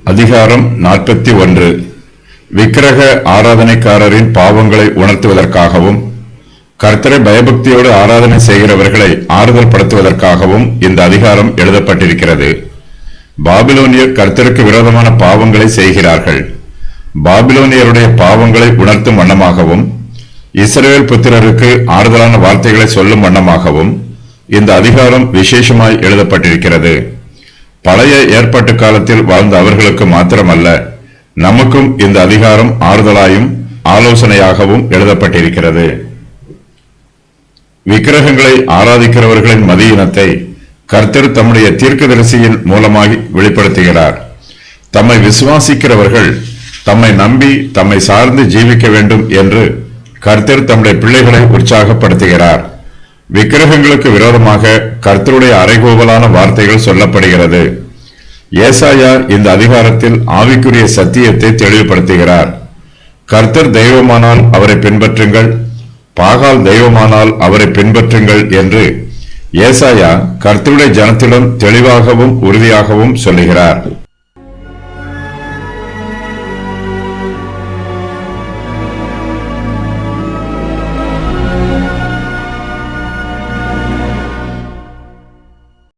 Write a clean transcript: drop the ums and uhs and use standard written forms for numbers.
அதிகாரம் 41. விக்கிரக ஆராதனைக்காரரின் பாவங்களை உணர்த்துவதற்காகவும் கர்த்தரை பயபக்தியோடு ஆராதனை செய்கிறவர்களை ஆறுதல் படுத்துவதற்காகவும் இந்த அதிகாரம் எழுதப்பட்டிருக்கிறது. பாபிலோனியர் கர்த்தருக்கு விரோதமான பாவங்களை செய்கிறார்கள். பாபிலோனியருடைய பாவங்களை உணர்த்தும் வண்ணமாகவும் இஸ்ரவேல் புத்திரருக்கு ஆறுதலான வார்த்தைகளை சொல்லும் வண்ணமாகவும் இந்த அதிகாரம் விசேஷமாய் எழுதப்பட்டிருக்கிறது. பழைய ஏற்பாட்டு காலத்தில் வாழ்ந்த அவர்களுக்கு மாத்திரமல்ல, நமக்கும் இந்த அதிகாரம் ஆறுதலாயும் ஆலோசனையாகவும் எழுதப்பட்டிருக்கிறது. விக்கிரகங்களை ஆராதிக்கிறவர்களின் மதியினத்தை கர்த்தர் தம்முடைய தீர்க்கதரிசியின் மூலமாக வெளிப்படுத்துகிறார். தம்மை விசுவாசிக்கிறவர்கள் தம்மை நம்பி தம்மை சார்ந்து ஜீவிக்க வேண்டும் என்று கர்த்தர் தம்முடைய பிள்ளைகளை உற்சாகப்படுத்துகிறார். விக்கிரகங்களுக்கு விரோதமாக கர்த்தருடைய அறைகூவலான வார்த்தைகள் சொல்லப்படுகிறது. ஏசாயா இந்த அதிகாரத்தில் ஆவிக்குரிய சத்தியத்தை தெளிவுபடுத்துகிறார். கர்த்தர் தெய்வமானால் அவரை பின்பற்றுங்கள், பாகால் தெய்வமானால் அவரை பின்பற்றுங்கள் என்று ஏசாயா கர்த்தருடைய ஜனத்திடம் தெளிவாகவும் உறுதியாகவும் சொல்லுகிறார்.